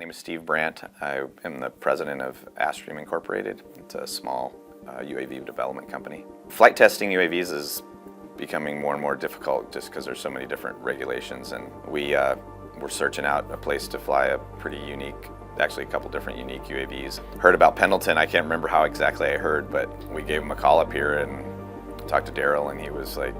name is Steve Brandt. I am the president of Astrium Incorporated. It's a small UAV development company. Flight testing UAVs is becoming more and more difficult just because there's so many different regulations, and we're searching out a place to fly a pretty unique, actually a couple different unique UAVs. Heard about Pendleton. I can't remember how exactly I heard, but we gave him a call up here and talked to Daryl, and he was like,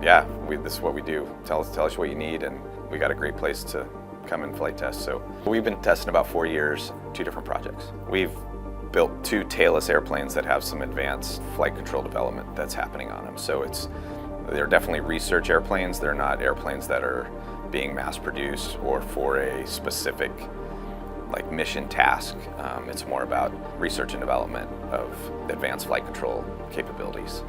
yeah, this is what we do. Tell us what you need, and we got a great place to come and flight test. So we've been testing about 4 years, 2 different projects. We've built 2 tailless airplanes that have some advanced flight control development that's happening on them. So they're definitely research airplanes. They're not airplanes that are being mass produced or for a specific mission task. It's more about research and development of advanced flight control capabilities.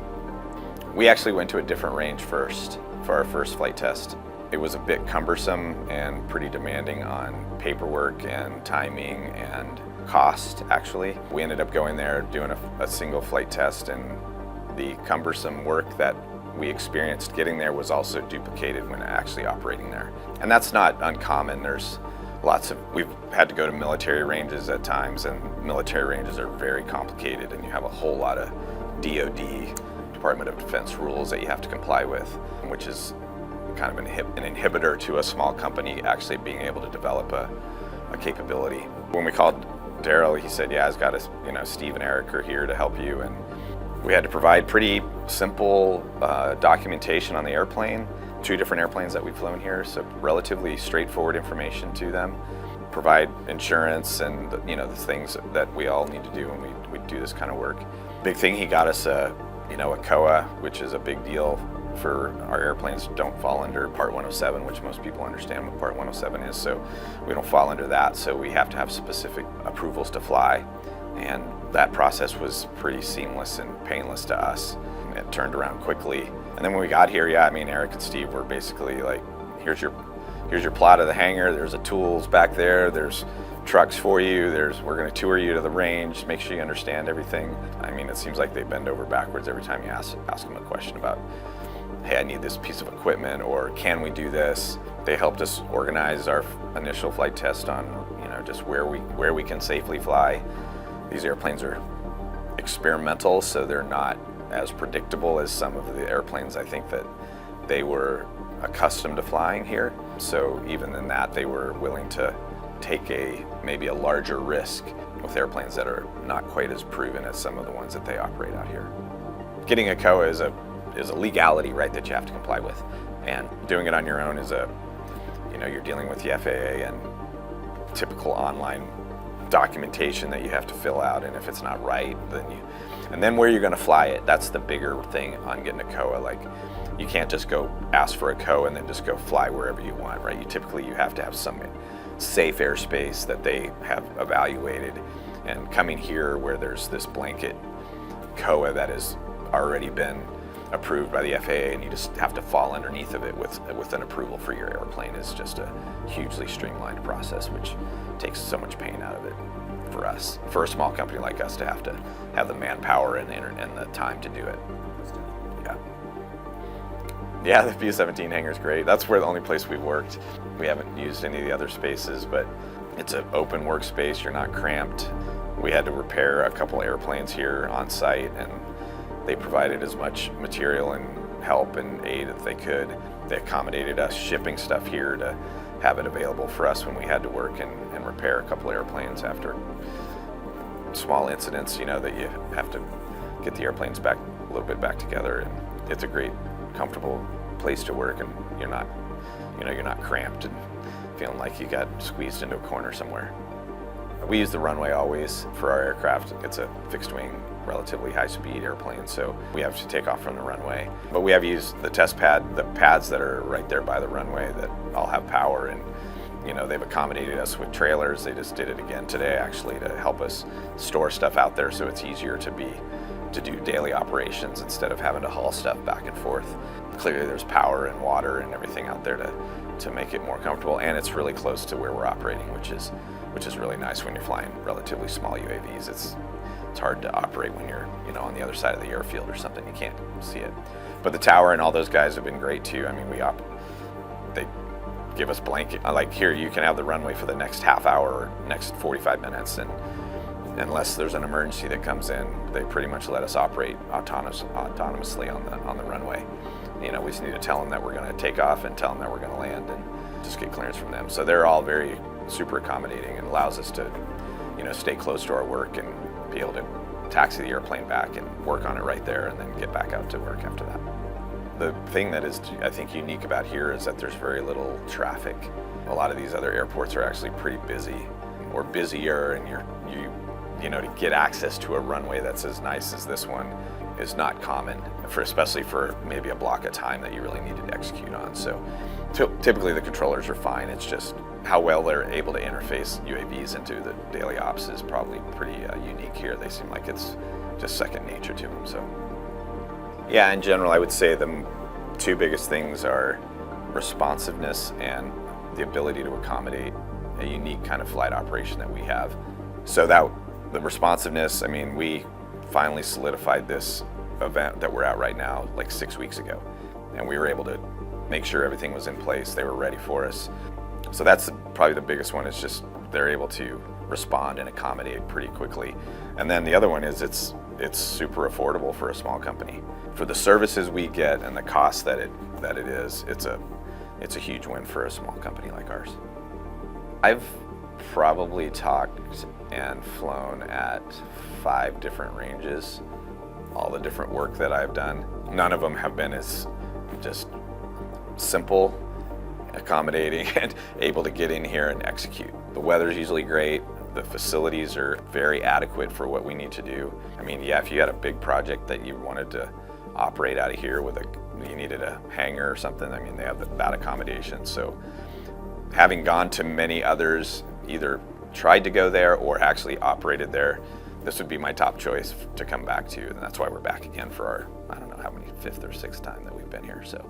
We actually went to a different range first for our first flight test. It was a bit cumbersome and pretty demanding on paperwork and timing and cost, actually. We ended up going there, doing a single flight test, and the cumbersome work that we experienced getting there was also duplicated when actually operating there. And that's not uncommon. We've had to go to military ranges at times, and military ranges are very complicated, and you have a whole lot of DoD, Department of Defense rules that you have to comply with, which is kind of an inhibitor to a small company actually being able to develop a capability. When we called Daryl, he said, yeah, I've got Steve and Eric are here to help you, and we had to provide pretty simple documentation on the airplane. 2 different airplanes that we've flown here, so relatively straightforward information to them. Provide insurance and the things that we all need to do when we do this kind of work. Big thing, he got us a COA, which is a big deal for our airplanes. Don't fall under Part 107, which most people understand what Part 107 is, so we don't fall under that, so we have to have specific approvals to fly, and that process was pretty seamless and painless to us. It turned around quickly, and then when we got here, Eric and Steve were basically like, here's your plot of the hangar, there's the tools back there, there's trucks for you, we're going to tour you to the range, make sure you understand everything. It seems like they bend over backwards every time you ask them a question about, hey, I need this piece of equipment, or can we do this? They helped us organize our initial flight test on just where we can safely fly. These airplanes are experimental, so they're not as predictable as some of the airplanes I think that they were accustomed to flying here. So even in that, they were willing to take maybe a larger risk with airplanes that are not quite as proven as some of the ones that they operate out here. Getting a COA is a legality, right, that you have to comply with, and doing it on your own is you're dealing with the FAA and typical online documentation that you have to fill out, and if it's not right, then where you're going to fly it, that's the bigger thing on getting a COA. You can't just go ask for a COA and then just go fly wherever you want, right? You have to have some safe airspace that they have evaluated, and coming here where there's this blanket COA that has already been approved by the FAA, and you just have to fall underneath of it with an approval for your airplane is just a hugely streamlined process, which takes so much pain out of it for us, for a small company like us to have the manpower and the time to do it. Yeah, the B-17 hangar is great. That's the only place we've worked. We haven't used any of the other spaces, but it's an open workspace. You're not cramped. We had to repair a couple airplanes here on site, and they provided as much material and help and aid that they could. They accommodated us shipping stuff here to have it available for us when we had to work and repair a couple airplanes after small incidents, that you have to get the airplanes back a little bit back together. And it's a great, comfortable place to work, and you're not cramped and feeling like you got squeezed into a corner somewhere. We use the runway always for our aircraft. It's a fixed wing, relatively high speed airplane, so we have to take off from the runway. But we have used the test pad, the pads that are right there by the runway that all have power, and they've accommodated us with trailers. They just did it again today, actually, to help us store stuff out there so it's easier to do daily operations instead of having to haul stuff back and forth. Clearly there's power and water and everything out there to make it more comfortable, and it's really close to where we're operating, which is really nice when you're flying relatively small UAVs. It's hard to operate when you're on the other side of the airfield or something. You can't see it. But the tower and all those guys have been great too. give us blanket, like, here, you can have the runway for the next half hour or next 45 minutes, and unless there's an emergency that comes in, they pretty much let us operate autonomously on the runway. You know, we just need to tell them that we're going to take off and tell them that we're going to land and just get clearance from them. So they're all very super accommodating and allows us to, you know, stay close to our work and be able to taxi the airplane back and work on it right there and then get back out to work after that. The thing that is, I think, unique about here is that there's very little traffic. A lot of these other airports are actually pretty busy or busier, and you know, to get access to a runway that's as nice as this one is not common, especially for maybe a block of time that you really needed to execute on. So typically the controllers are fine. It's just how well they're able to interface UAVs into the daily ops is probably pretty unique here. They seem like it's just second nature to them. So yeah, in general, I would say the two biggest things are responsiveness and the ability to accommodate a unique kind of flight operation that we have. So that the responsiveness, I mean, we finally solidified this event that we're at right now like 6 weeks ago, and we were able to make sure everything was in place. They were ready for us. So that's probably the biggest one, is just they're able to respond and accommodate pretty quickly. And then the other one is it's super affordable for a small company. For the services we get and the cost that it is, it's a huge win for a small company like ours. I've probably talked and flown at 5 different ranges, all the different work that I've done. None of them have been as just simple, accommodating, and able to get in here and execute. The weather's usually great. The facilities are very adequate for what we need to do. I mean, yeah, if you had a big project that you wanted to operate out of here you needed a hangar or something, I mean, they have that accommodation. So having gone to many others, either tried to go there or actually operated there, this would be my top choice to come back to, and that's why we're back again for our, I don't know how many, 5th or 6th time that we've been here. So